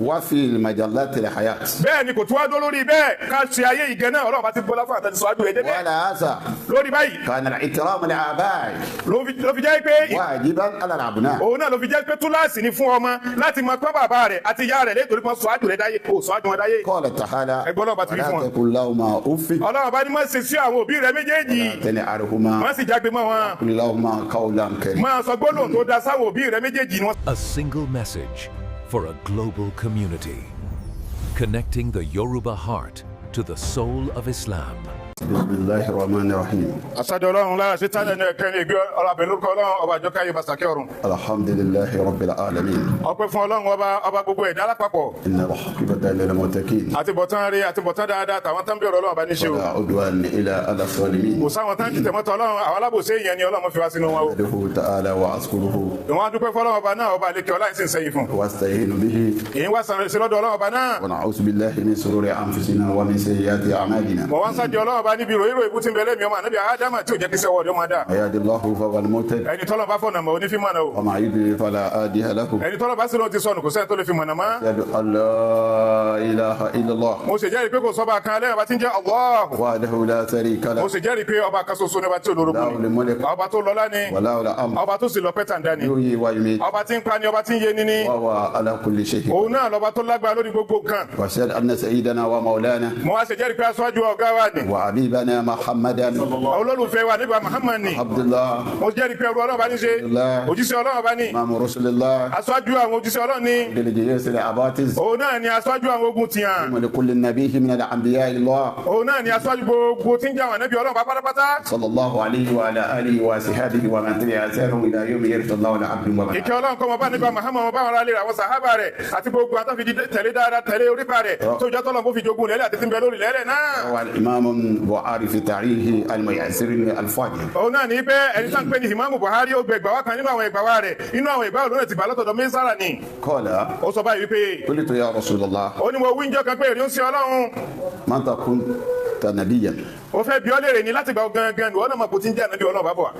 وفي المجلات الحياة bẹ́ẹ̀ ni kò tún wá dó lórí bẹ́ẹ̀ ká ṣe ayé ìgẹ̀ náà Ọlọ́run bá ti bọ́lá fún àtàtì síwájú rẹ̀ débẹ̀ وعلى هذا lórí báyìí كان الاحترام للآباء ló fi jẹ́ pé واجبا على الأبناء òun náà ló fi jẹ́ pé túláàsì ni fún ọmọ láti mọ pé bàbá rẹ̀ àti ìyá rẹ̀ létorí pé síwájú rẹ̀ dáyé kò síwájú wọn dáyé قال تعالى ẹgbọ́n náà bá ti rí fún ولا wọn تقل لهما أف Ọlọ́run bá ní má ṣe sí àwọn òbí rẹ̀ méjèèjì تنهرهما má sì jágbe mọ́ wọn قل لهما قولا كريما. máa sọ gbólóhùn tó da sáwọn òbí rẹ̀ méjèèjì ni wọ́n. A single message for a global community, connecting the Yoruba heart to the soul of Islam. بسم الله الرحمن الرحيم. àṣàjọ Ọlọ́run lára ṣe tálẹ̀ ní ẹ̀kẹ́ ní ìgbé ọlọ́bẹ̀ lórúkọ Ọlọ́run ọba àjọká yóò bá sàkẹ́ ọ̀run. الحمد لله رب العالمين. ọpẹ́ fún Ọlọ́run ọba gbogbo ẹ̀dá lápapọ̀. إن العاقبة للمتقين. àtibọ̀tán rí àtibọ̀tán dáadáa tàwọn tán bẹ̀rẹ̀ Ọlọ́run bá ní ṣe o. ولا عدوان إلا على الظالمين. kò sáwọn tán jìtẹ̀ mọ́tò Ọlọ́run àwọn alábòsí èèyàn ni Ọlọ́run fi wá sínú wọn o. أحمده تعالى وأشكره ìwọ̀n adúpẹ́ fọlọ́run ọba náà ọba àlekè ọlá ìsìn sẹ́yìn fún. وأستعين به èyí wá sàn sí lọ́dọ̀ Ọlọ́run ọba náà. ونعوذ بالله من شرور أنفسنا ومن سيئات أعمالنا. mo wá ń sáàjì Ọlọ́run ọba níbi ìròyìn ìbú tí ń bẹ̀lẹ́ mi ọmọ ànábì Ádámà tí ò jẹ́ kí sẹ́wọ́ ọdún máa dà. من يهد الله فهو المهتد ẹni tọ́lọ́ bá fọ̀nà mọ́ onífímọ̀ náà o. ومن يضلل فلا هادي له. ẹni tọ́lọ́ bá sì lóun ti sọnù kò sẹ́ni tó lè fi mọ̀nà mọ́. أشهد أن لا إله إلا الله mo sì jẹ́rìí pé kò sọ́ba kan lẹ́yìn ọba tí ń jẹ́ Allah. وحده لا شريك له mo sì jẹ́rìí pé ọba kan ṣoṣo ní ọba tí olórogún له ni. الملك ọba tó lọ́lá ni وله الأمر ọba tó sì lọ pẹ́tàndá ni يحيي ويميت ọba tí ń pa ni ọba tí ń yé ni ni وهو على كل شيء. òun náà lọ́ba tó lágbára lórí gbogbo nǹkan. وأشهد أن سيدنا ومولانا mo wá ṣe jẹ́rìí pé aṣáájú ọ̀gá wa ni وحبيبنا محمدا olólùfẹ́ wa nígbà Muhammad ni عبد الله mo jẹ́rìí pé ẹrú Ọlọ́run bá ní ṣe òjíṣẹ́ Ọlọ́run bá ní إمام رسول الله aṣáájú àwọn òjíṣẹ́ Ọlọ́run ni للجيش العباتز òun náà ni aṣáájú àwọn ogun tìyàn ولكل نبي من الأنبياء الله òun náà ni aṣáájú gbogbo tí ń jẹ́ àwọn ànábì Ọlọ́run bá pátápátá. صلى الله عليه وعلى آله وصحبه ومن تبع آثارهم إلى يوم يرث الله العبد وبعد. ìkẹ́ Ọlọ́run kọ́ mọ bá nígbà Muhammad wọn bá wọn rálẹ̀ àwọn sàhábà rẹ̀ àti gbogbo àtàfi tẹ̀lé dáadáa tẹ̀lé orípa rẹ̀ tó jẹ́ tọ́lọ́ bó fi jogún lẹ́lẹ̀ àti tí ń bẹ lórí lẹ́lẹ̀ náà. هو الإمام البخاري في تاريخه الميسر الفاجر. òun náà ní pé ẹni tá ń pè ní Ìmáàmù Buhari ó gbẹ ìgbà wá kan nínú àwọn ìgbà wa rẹ̀ inú àwọn ìgbà olóòrè ti gbà lọ́tọ̀dọ̀ Mísárà ni. قال ó sọ báyìí wípé قلت يا رسول الله ó ní mo wí njọ́ kan pé èrè ń ṣe Ọlọ́run متى كنت نبيا؟ ó fẹ́ bí ọ́ léèrè ní láti gbà gangan ìwọ náà mọ̀ kó ti ń jẹ́ ànábì Ọlọ́run bá bọ̀ wá.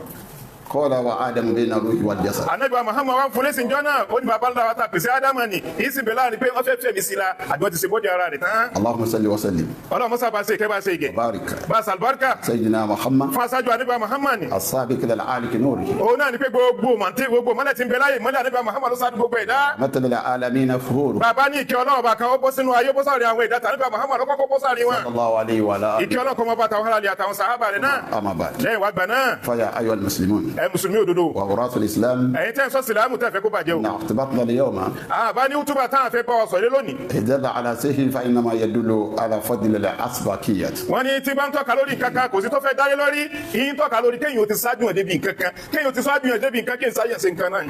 قال وآدم بين الروح والجسد. ànábì wa Muhammad wa ń fún lẹ́sìn jọ́ náà ó ní bàbá ńlá wa ta pèsè Ádámà ni èyí sì bẹ̀ láàrin pé wọ́n fẹ́ fẹ̀mí sí la àdúrà ti ṣe bọ́dì ara rẹ̀ tán. اللهم صل وسلم Ọlọ́run mọ́sá bá ṣe ìkẹ́ bá ṣe ìgẹ̀ وبارك bá sàlùbáríkà سيدنا محمد fún aṣáájú ànábì wa Muhammad ni. السابق إلى العالي نوره òun náà ni pé gbogbo mọ́lẹ̀ tí ń bẹ láyé mọ́lẹ̀ ànábì wa Muhammad ló ṣáájú gbogbo ẹ̀dá. مثل العالمين فخور bàbá ní ìkẹ́ Ọlọ́run bá kan ó bọ́ sínú ayé bọ́ sáré àwọn ìdá tàbí bàbá Muhammad lọ́kọ́kọ́ bọ́ sáré wọn. صلى الله عليه وعلى آله. ìkẹ́ Ọlọ́run kọ́ mọ́ bá tàwọn aráàlú àtàwọn sàhábà rẹ̀ náà. أما بعد lẹ́yìn wá gbà náà فيا أيها المسلمون ẹ mùsùlùmí òdodo وغراة الإسلام ẹ̀yin tẹ́ ń sọ sílámù tẹ́ fẹ́ kó bàjẹ́ o. اختبطنا اليوم àbá ní útúbà táwọn fẹ́ bá ọ sọ̀rọ̀ lónìí. دل على سهل فإنما يدل على فضل الأسبقية. wọ́n ní tí bá ń tọ́ka lórí nǹkan kan kò sí tó fẹ́ dáyé lórí yìí ń tọ́ka lórí kéèyàn ti ṣáájú ẹ̀ débi nǹkan kan kéèyàn ti ṣáájú ẹ̀ débi nǹkan kí n sáyẹ̀ sí nǹkan náà.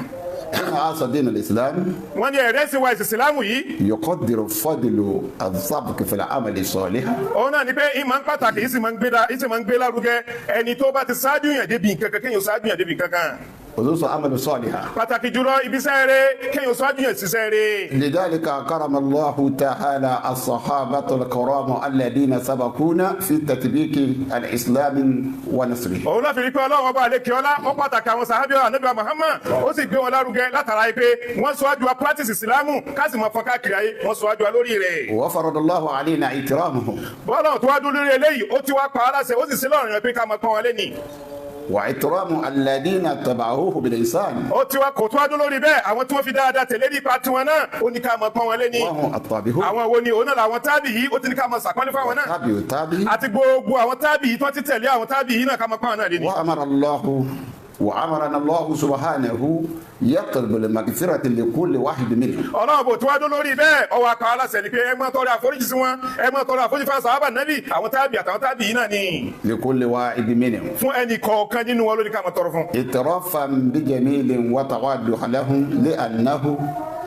هذا دين الإسلام wọ́n ní ẹ̀rẹ́ sí wa ìsìlámù yìí. يقدر فضل السبق في العمل الصالح. òun náà ni pé ìmọ̀ ń pàtàkì ìsì máa ń gbé lárugẹ ẹni tó bá ti ṣáájú yẹn débi nǹkan kan kéèyàn ṣáájú yẹn débi nǹkan kan. خصوصا عمل صالح. pàtàkì jùlọ ibiṣẹ́ rẹ̀ kéèyàn ṣáájú yẹn ṣiṣẹ́ rẹ̀. لذلك كرم الله تعالى الصحابة الكرام الذين سبقونا في تطبيق الإسلام ونصره. òun náà fi rí pé Ọlọ́run ọba àlekè ọlá ó pàtàkì àwọn sàhábì ànábì Muhammad ó sì gbé wọn lárugẹ látara pé wọ́n ṣáájú wa practice ìsìlámù káàsì máa fọ́n káàkiri ayé wọ́n ṣáájú wa lórí rẹ̀. وفرض الله علينا احترامهم. bọ́lá tó wá dúró lórí eléyìí ó ti wá pa á láṣẹ ó sì sí lọ́rùn yẹn pé ká máa pọ́n wọn lé ní. واحترام الذين تبعوه بالإحسان. ó ti wá kò tó wá dúró lórí bẹ́ẹ̀ àwọn tí wọ́n fi dáadáa tẹ̀lé nípa tiwọn náà ó ní ká máa pọ́n wọn lé ní. وهم الطابعون. àwọn wo ni òun náà làwọn tábì yìí ó ti ní ká máa ṣàpọ́nlé fáwọn náà. تابع التابع. àti gbogbo àwọn tábì yìí tí wọ́n ti tẹ̀lé àwọn tábì yìí náà ká máa pọ́n wọn náà lé ní. وأمرنا الله سبحانه يطلب المغفرة لكل واحد منهم. Ọlọ́run bò tí wá dó lórí bẹ́ẹ̀ ọwọ́ akọ aláṣẹ ni pé ẹ máa tọrọ àforíjì sí wọn ẹ máa tọrọ àforíjì fún sàhábà Nábì àwọn tábì àtàwọn tábì yìí náà ni. لكل واحد منهم. fún ẹnì kọ̀ọ̀kan nínú wọn lórí ká máa tọrọ fún. اعترافا بجميل وتواضع لهم لأنه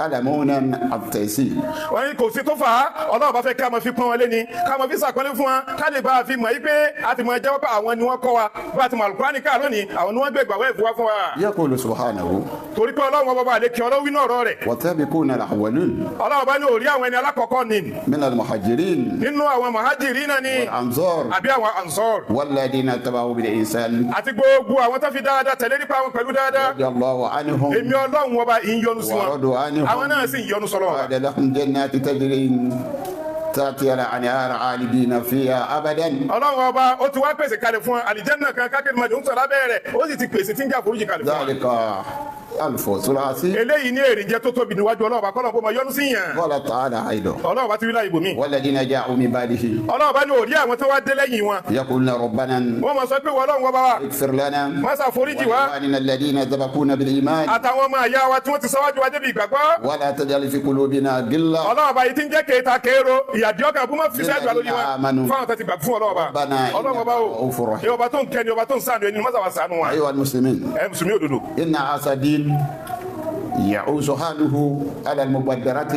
ألمونا التيسير. wọ́n ní kò sí tó fà á Ọlọ́run bá fẹ́ ká máa fi pọ́n wọn lé ni ká máa fi sàpọ́nlé fún wọn ká lè bá a fi mọ̀ yí pé a ti mọ̀ jẹ́wọ́ pé àwọn ni wọ́n kọ́ wa bá a ti mọ̀ Al-Qur'ani ká lónìí àwọn ni wọ́n gbé ìgbàwọ́ ẹ̀fọ́ wá fún wa. يقول سبحانه torí pé Ọlọ́run ọba àlekè ọlọ́wí náà rọ rẹ̀. والسابقون الأولون Ọlọ́run bá ní orí àwọn ẹni alákọ̀ọ́kọ́ ni من المهاجرين nínú àwọn Muhajirin náà ni والأنصار àbí àwọn Ansar والذين تبعوا بالإحسان àti gbogbo àwọn tó fi dáadáa tẹ̀lé nípa àwọn pẹ̀lú dáadáa. رضي الله عنهم èmi Ọlọ́run ọba ìyọnu sí wọn ورضوا عنه منهم àwọn náà sì yọ́nú sọ́lọ́run ọba. وعد لهم جنات تجري تأتي الأنهار عالدين فيها أبدا. ọlọ́run ọba ó ti wá pèsè kalẹ̀ fún àlìjẹ́nà kan kákẹ́rì mọ́dé ń sọ lábẹ́ rẹ̀ ó sì ti pèsè tí ń jà foríjì kalẹ̀ fún ذلك الفوز العظيم. eléyìí ní èrìjẹ tó tóbi níwájú ọlọ́run ọba kọ́lọ́run kó máa yọ́nú sí yàn. قال تعالى أيضا ọlọ́run ọba ti wí láyé ibòmí. والذين جاءوا من بعده ọlọ́run ọba ní òrí àwọn tó wá dé lẹ́yìn wọn. يقولون ربنا wọ́n máa sọ pé wọ́n ọlọ́run ọba wa اغفر لنا má ṣàforíjì wa ولإخواننا الذين سبقونا بالإيمان àtàwọn ọmọ àyà wa tí wọ́n ti ṣáwájú wa débi ìgbàgbọ́. ولا تجعل في قلوبنا غلا ọlọ́run ọba yìí ti ń jẹ́ kéèta kéèrò ìyàdí ọkàn bú má fi sẹ́ẹ̀dù àlórí wa fún àwọn tó ti gbà fún ọlọ́run ọba. ọlọ́run ọba o ọba tó ń kẹ́ni ọba tó ń ṣàánú ẹni mọ́sàwá ṣàánú wa. أيها المسلمين ẹ mùsùlùmí òdodo. إن أسدين يعوز حاله على المبادرات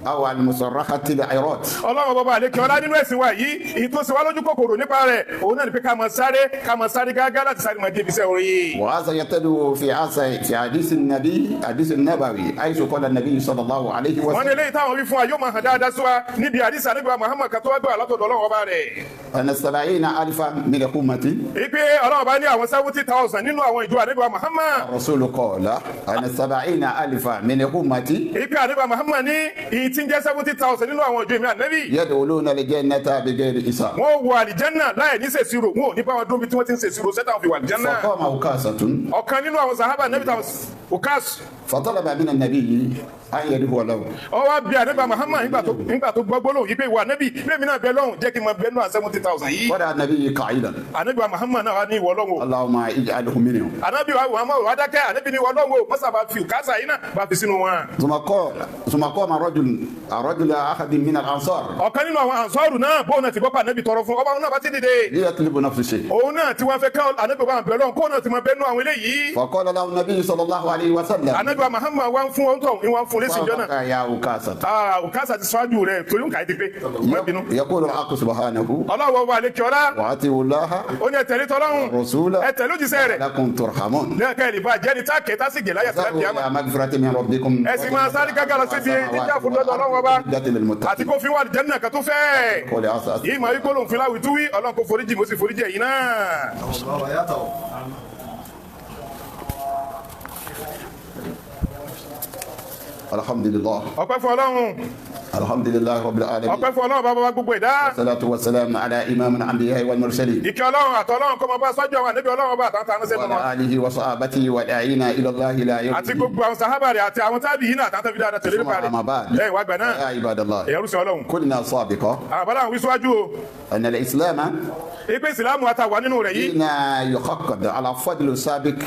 أو المصرحة العراض. ọlọ́run bàbá àlékè ọlá nínú ẹ̀sìn wa yìí èyí tó ṣe wá lójú kòkòrò nípa rẹ̀ òun náà ní pé ká máa sáré gágá láti sáré máa débi iṣẹ́ orí. وهذا يتلو في حديث النبي حديث النبوي حيث قال النبي صلى الله عليه wọ́n ní وسلم eléyìí táwọn wí fún wa yóò máa hàn dáadáa sí wa níbi àdìsí àníbà Muhammad kan tó wá gbé àlọ́tọ̀dọ̀ ọlọ́run ọba rẹ̀. أن 70,000 من أمتي. ìpè ọlọ́run ọba ní àwọn 70,000 nínú àwọn ìjọ àníbà Muhammad. الرسول قال أن 70,000 من أمتي ìpè àníbà Muhammad ní ìyí tí ń jẹ́ 70,000 nínú àwọn ìjọ ìmí ànábì. يدخلون الجنة بغير حساب. wọ́n wọ àlìjẹ́nà láì ní ṣèṣirò wọn ò ní bá wọn dún bí tí wọ́n ti ń ṣèṣirò sẹ́tà fi wà àlìjẹ́nà. فقام أوكاسة ọ̀kan nínú àwọn sàhábà ànábì táwọn Ukas فطلب من النبي أن يدعو له. ó wá bí ànábì Muhammad nígbà tó gbọ́ gbólóhùn yìí pé ìwà ànábì lèmi náà bẹ lọ́hùn jẹ́ kí n máa bẹ náà 70,000 yìí. ودعا النبي قائلا ànábì Muhammad náà wá ní ìwọ lọ́hùn. اللهم اجعله منهم. ànábì Muhammad wá dákẹ́ ànábì ní ìwọ lọ́hùn mọ́sà bá fi Ukasa yìí náà bá fi sínú wọn. ثم قام رجل أحد من الأنصار ọ̀kan nínú àwọn ànsọ́ọ̀rù náà bóun náà ti gbọ́ pa ànábì tọrọ fún ọba òun náà bá ti dìde. ليطلب نفس الشيء. òun náà ti wá fẹ́ ká ànábì bá bẹ lọ́hùn kóun náà ti máa bẹ nú àwọn eléyìí. فقال له النبي صلى الله عليه وسلم ànábì Muhammad wá ń fún ohun tó ń wá ń fún lẹ́sìn jọ náà. صدق يا أوكاسة. Ukasa ti sọ́jú rẹ̀ torí ń kà í ti pé. يقول الحق سبحانه ọlọ́wọ́ wa lè kí ọlá. وأطيعوا الله ó ní ẹ̀tẹ̀lé tọ́lọ́hùn. والرسول ẹ̀tẹ̀lé òjíṣẹ́ rẹ̀. لعلكم ترحمون. lẹ́ẹ̀kẹ́ ìlú bá jẹ́ni tá kẹta sì gè láyà sílẹ̀ ساروا kíámà. إلى مغفرة من ربكم ẹ̀sìn máa sáré gágá lọ síbi jíjà fún lọ́dọ̀ ọlọ́wọ́ bá. àti kó fi wà ní jẹ́nà kan tó fẹ́. قول عسى. yìí máa rí gbólóhùn fún láwùí túwí ọlọ́run kó foríjì mo sì foríjì ẹ̀yin náà. الحمد لله. ọpẹ́ fún ọlọ́run. الحمد لله رب العالمين. ọpẹ́ fún ọlọ́run bàbá wa gbogbo ẹ̀dá. الصلاة والسلام على إمام الأنبياء والمرسلين. ìkẹ́ ọlọ́run àtọ́lọ́run kọ́ máa bá sọ́jú àwọn ànábì ọlọ́run bá àtàntà ránṣẹ́ mọ́. وعلى آله وصحابته والداعين إلى الله لا يوم àti gbogbo àwọn sàhábà rẹ̀ àti àwọn tábì yìí náà àtàntà fi dáadáa tẹ̀lé nípa rẹ̀. أما بعد lẹ́yìn wá gbà náà يا عباد الله ẹ̀yẹ́rú sí ọlọ́run. كنا سابقا àbálà àwọn wíṣíwájú o. أن الإسلام ìpè ìsìlámù àtàwà nínú rẹ̀ yìí. هنا يحقق على فضل السابق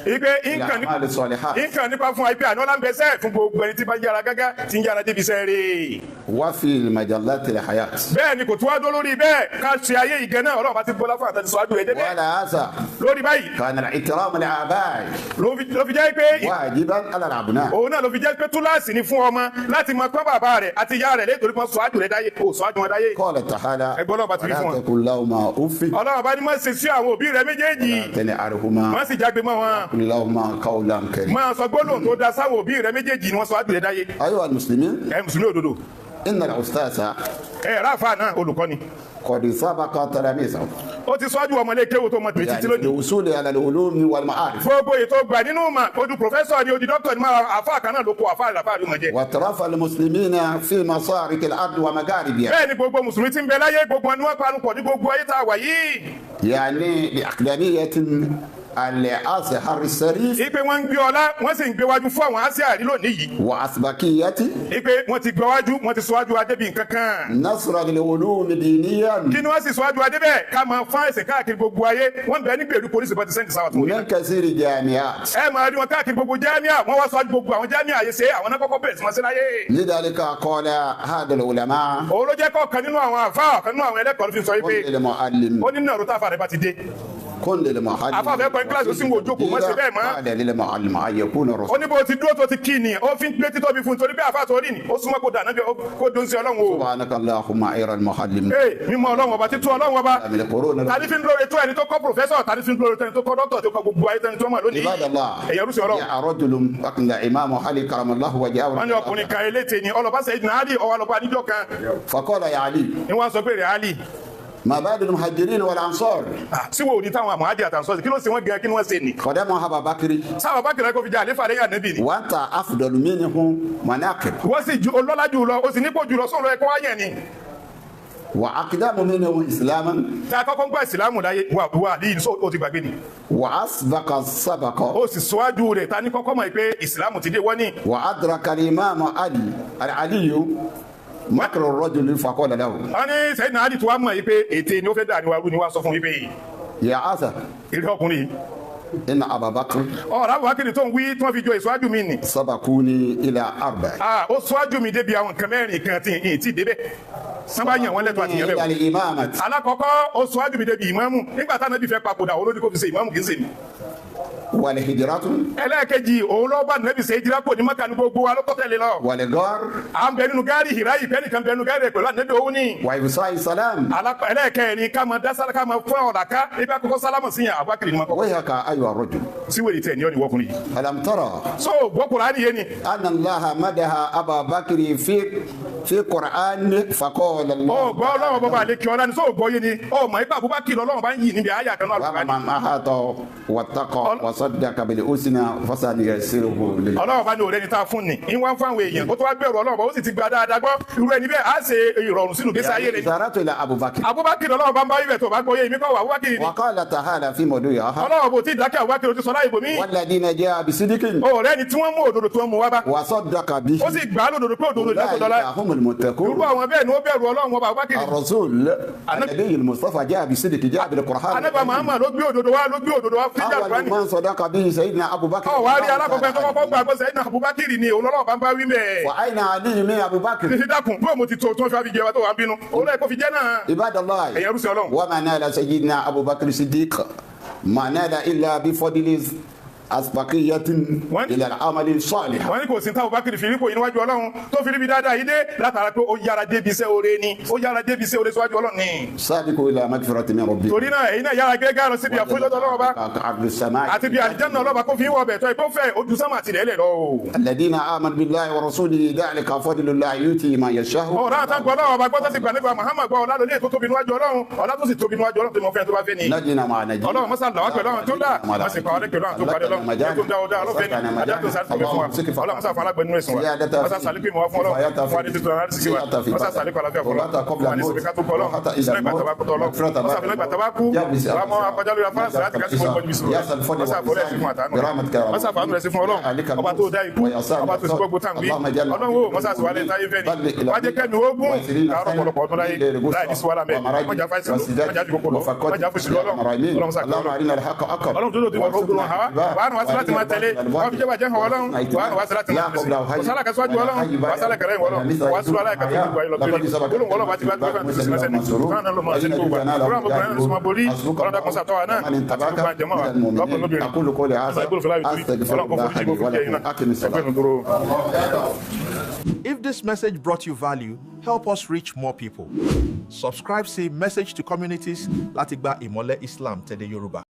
ìpè الأعمال الصالحات nǹkan nípa fún àìpé àná lámbẹ́sẹ̀ fún gbogbo ẹni tí bá ń yára gágá tí ń yára débi iṣẹ́ rẹ̀. وفي المجلات الحياة. bẹ́ẹ̀ ni kò tún wá dó lórí bẹ́ẹ̀ ká ṣe ayé ìgẹ̀ náà ọlọ́run bá ti bọ́lá fún àtẹ̀síwájú rẹ̀ débẹ̀. وعلى هذا lórí báyìí كان الاحترام للآباء ló fi jẹ́ pé واجبا على الأبناء. òun náà ló fi jẹ́ pé túláàsì ni fún ọmọ láti máa pọ́n bàbá rẹ̀ àti ìyá rẹ̀ létorí pọ́n sọ́ájú rẹ̀ dáyé kò sọ́ájú wọn dáyé. قال تعالى ẹgbọ́n náà bá ti rí fún ولا wọn. تقل لهما أف ọlọ́run bá ní má ṣe sí àwọn òbí rẹ̀ méjèèjì تنهرهما má sì jágbe mọ́ wọn. قل لهما قولا كريما. máa sọ gbólóhùn tó da sáwọn òbí rẹ̀ méjèèjì ni wọ́n sọ́ájú rẹ̀ dáyé. أيها المسلمين ẹ mùsùlùmí òdodo إن الأستاذ ẹ ráfà náà olùkọ́ni قد سبق تلاميذه ó ti sọ́jú ọmọlé kéwò tó mọ tìrìtì يعني lónìí. بالوصول على العلوم والمعارف gbogbo ètò gbà nínú mà ojú pòfẹ́sọ̀ ni ojú dókítà ni máa àfa kan náà ló kó àfa àlàfà àlùmọ̀ jẹ. وترف المسلمين في مصارق الأرض ومغاربها. bẹ́ẹ̀ ni gbogbo mùsùlùmí ti ń bẹ láyé gbogbo wọn ni wọ́n panu pọ̀ ní gbogbo ayé tá a wà yìí. يعني بأقدمية الأزهر الشريف ipe wọn ń gbé ọlá wọn sì ń gbé wájú fún àwọn àsíá lónìí yìí. وأسبقية ipe wọn ti gbé wájú wọn ti sọwájú adébí nǹkan kan. نصر للعلوم دينيا kí ni wọ́n sì sọwájú adébẹ̀ ká máa fún ẹ̀sìn káàkiri gbogbo ayé wọ́n bẹ ní pẹ̀lú polisi bọ́tí sẹ́ńtì sáwà tó من كثير الجامعات. ẹ máa rí wọn káàkiri gbogbo jámíà wọ́n wá sọwájú gbogbo àwọn jámíà yìí ṣe àwọn náà kọ́kọ́ bẹ̀rẹ̀ sí wọn sí láyé. لذلك قال هذا العلماء òun ló jẹ́ kọ́ kan nínú àwọn àfa kan nínú àwọn ẹlẹ́kọ̀ọ́ ló fi sọ yìí pé كن للمعلم ó ní nàró tá a fa rẹ̀ bá ti dé. كن للمعلم àfa fẹ́ kọ́ ní kíláàsì ó sì ń wo jókòó mọ́ sí bẹ́ẹ̀ mọ́. قال للمعلم أن يكون ó رسول. ní bó ti dúró tó ti kí ni ó fi ń gbé títóbi fún un torí bí àfa tó rí ni ó súnmọ́ kó dà náà bí kó dún sí ọlọ́run o. سبحانك اللهم أيها المعلم. ee mímọ́ ọlọ́run ọba títú ọlọ́run ọba من القرون. tani fi ń lóore tó ẹni tó kọ́ pòfẹ́sọ̀ tani fi ń lóore tó ẹni tó kọ́ dọ́kítọ̀ tó kọ́ gbogbo ayé tẹni tó mọ̀ lónìí. عباد الله. ẹ̀yẹ rúṣì ọlọ́run. يا رجل أقل إمام علي كرم الله وجهه. wọ́n ní ọkùnrin kan eléte ni ọlọ́ba Sayyidina Ali ọwọ́ ọlọ́ba níjọ́ kan فقال يا علي ni wọ́n sọ pé rẹ̀ Ali ما بعد المهاجرين والأنصار sí wo ní táwọn muhajir àti ansar kí ló ṣe wọ́n gan kí ni wọ́n ṣe ni. قدمها أبا بكر sábà bá kìlọ̀ kó fi jẹ́ àlefa lẹ́yìn ànábì ni. وأنت أفضل منهم مناقب wọ́n sì ju olọ́lá jù lọ o sì nípò jù lọ sọ̀rọ̀ ẹ̀kọ́ wáyẹ̀ ni. وأقدم منهم إسلاما tá a kọ́kọ́ ń gba ìsìlámù láyé wà ní ìlú o ti gbàgbé ni. وأسبق السبق ó sì síwájú rẹ̀ ta ní kọ́kọ́ mọ̀ pé ìsìlámù ti dé wọ́n ní. وأدرك الإمام علي مكر الرجل فقال له wọ́n ní sẹ́yìn Ali tó wá mọ̀ yìí pé ète ni ó fẹ́ dà ní wàrú ni wàá sọ fún yìí pé يا عسى ìrẹ́ ọkùnrin yìí. إن أبا بكر ọ̀rọ̀ àwọn akéde tó ń wí tí wọ́n fi jọ ìsíwájú mi nì. سبقوني إلى 4 ó síwájú mi débi àwọn nǹkan mẹ́rin kan tí n ti débẹ̀. sábà yàn wọ́n lẹ́tọ̀ àti yẹn إلى bẹ́ẹ̀. الإمامة alákọ̀ọ́kọ́ ó síwájú mi débi ìmáàmù nígbà táwọn ẹbí fẹ́ papòdà òun ló ní kó fi ṣe ìmáàmù kì í ṣe mi. والهجرة ẹlẹ́ẹ̀kejì òun ló bá nẹ́bí ṣe ìjìlá kò ní Mákà ní gbogbo wa ló kọ́ tẹ̀lé lọ. والغار à ń bẹ nínú gáàrí Hírà yìí bẹ́ẹ̀ nìkan bẹ nínú gáàrí pẹ̀lú ànẹ́bí òun ni. وإفشاء السلام ẹlẹ́ẹ̀kẹrin ká máa dásálà ká máa fún ọ̀rọ̀ ká ibi àkọ́kọ́ sálámù sí yàn Abubakar ni wọn kọ́. ويحك أيها الرجل síwèé tẹ̀ ní ọ́ ni wọ́kùnrin yìí. ألم ترى so gbọ́kùnrin á nìyẹn ni. أن الله مدح أبا بكر في قرآن فقال الله gbọ́ ọlọ́run bọ́ba àlekí ọ̀la ni so gbọ́ yé ni mọ̀ ipa Abubakar ọlọ́run bá ń yìn níbi àyà kan náà Al-Qur'ani. ومن أحاط واتقى وصدق بالحسنى فسنيسره لليسرى. ọlọ́run bá ní òré ni tá a fún ni ń wá ń fáwọn èèyàn ó tó wá bẹ̀rù ọlọ́run bá ó sì ti gba dáadáa gbọ́ irú ẹni bẹ́ẹ̀ á ṣe ìrọ̀rùn sínú gbèsè ayé rẹ̀ ni. إشارة إلى أبو بكر Abubakar ọlọ́run bá ń bá ibẹ̀ tó bá gbọ́ yé mi kọ́ wà Abubakar ni. وقال تعالى في موضوع آخر ọlọ́run bò tí ì dákẹ́ Abubakar ti sọ láì bòmí. والذين جاء بصدق ọ̀rẹ́ ni tí wọ́n mú òdodo tí wọ́n mú wá bá. وصدق به ó sì gbà á lódodo pé òdodo أولئك lẹ́kọ̀ọ́dọ́lá. هم المتقون. irú àwọn bẹ́ẹ̀ ni ó bẹ̀rù ọlọ́run ọba Abubakar. الرسول النبي المصطفى جاء بصدق جاء بالقرآن. Ànábì Muhammad ló gbé òdodo wá fún ìjà أول Al-Qur'ani. من صدق به سيدنا أبو بكر. wà á rí alákọ̀ọ́kọ́ tó kọ́kọ́ gbàgbọ́ sẹ́yìn Abubakar ni òun lọ́wọ́ bá ń bá wí mẹ́. وأين علي من أبو بكر؟ ti dákun bí òun ti tó tí wọ́n fi jẹ wa tó wà ń bínú òun náà kò fi jẹ́ náà. عباد الله ẹ̀yẹ rúṣẹ́ ọlọ́run. وما نال سيدنا أبو بكر الصديق ما نال إلا بفضل أسبقية إلى العمل الصالح. wọ́n ní kò sí táwọn Abubakar fi rí kò yín níwájú ọlọ́run tó fi rí bí dáadáa yìí dé látara pé ó yára débi iṣẹ́ oore ni ó yára débi iṣẹ́ oore síwájú ọlọ́run ni. سابقوا إلى مغفرة من ربكم. torí náà èyí náà yára gẹ́gẹ́ lọ síbi àfojúdọ́ ọlọ́run bá عبد السماء àti bí àlìjánnà ọlọ́ba kó fi ń wọ ọbẹ̀ tó ẹ̀kọ́ fẹ́ ojú sámà àti ilẹ̀ lọ. الذين آمنوا بالله ورسوله ذلك فضل الله يؤتي من يشاء. ọ̀rọ̀ àtàgbọ́ ọlọ́run ọba gbọ́dọ̀ ti gbà nípa Muhammad gbọ́ ọ̀la lóní ètò tóbi níwájú ọlọ́run ọ̀la tó sì tóbi níwájú ọlọ́run tó mọ fẹ́ tó bá fẹ́ ni. نجنا مع نجي. ọlọ́run mọ́sá làwọn pẹ̀lú àwọn tó dà wọ́n sì pa ọlẹ́ pẹ̀lú àwọn tó parí ọlọ́run tó dá ọdá ọlọ́fẹ́ ni adájọ́ sáré tó bẹ fún wa ọlọ́run mọ́sá fún alágbẹ̀ẹ́ nínú ẹ̀sìn wa mọ́sá sàlékè mọ́ fún ọlọ́run fún adé tuntun aláàdì sí wa mọ́sá sàlékè aláfẹ́ fún ọlọ́run fún adé sọ̀bẹ̀ kátó kọ́ ọlọ́run sílẹ̀ gbàtàbá kú ọlọ́run mọ́sá fún gbàtàbá kú wà mọ́ akọjá lórí afárá sí láti kásìkò ìkọjú bísí mọ́sá fún ẹ̀sìn fún àtàánú mọ́sá fún àánú ẹ̀sìn fún ọlọ́run ọba tó dá ikú ọba tó sì gbogbo tàn wí ọlọ́run wo mọ́sá sì wálé táyé fẹ́ ni wájẹ́ kẹ́mi ogun láàárọ̀ pọ̀lọpọ̀ ọdún láyé láì ní sí wàhálà mẹ́ mọ́jà fáìsì mọ́jà dìbò lọ mọ́jà fún sílẹ̀ ọlọ́run sàkọ́ ọlọ́run tó lòdì wọ́n gbogbo wọn hawa wàá nù wá sí láti máa tẹ̀lé wọ́n fi jẹ́ bàjẹ́ hàn ọlọ́run wàá nù wá sí láti máa tẹ̀lé wàsálà kan síwájú ọlọ́run wàsálà kẹrẹ́ ìwọlọ́ wàá sùn aláìka tó gbogbo ayé lọ pé olóhùn wọlọ́ bá ti gbá tó fẹ́ tó sì mẹ́sẹ̀ ní káwọn ló máa ṣe ní gbogbo àkúrò àwọn ọkùnrin ló máa borí ọlọ́dà kan sàtọ́ wa náà àti gbogbo àjẹmọ́ wa lọ́kùnrin lóbìnrin ìgbòho fúláwì torí ọlọ́run kò fojú gbogbo jẹ́ iná ẹgbẹ́ nu dúró. If this message brought you value, help us reach more people. Subscribe, say message to communities láti gba ìmọ́lẹ̀ Islam tẹ̀lé Yorùbá.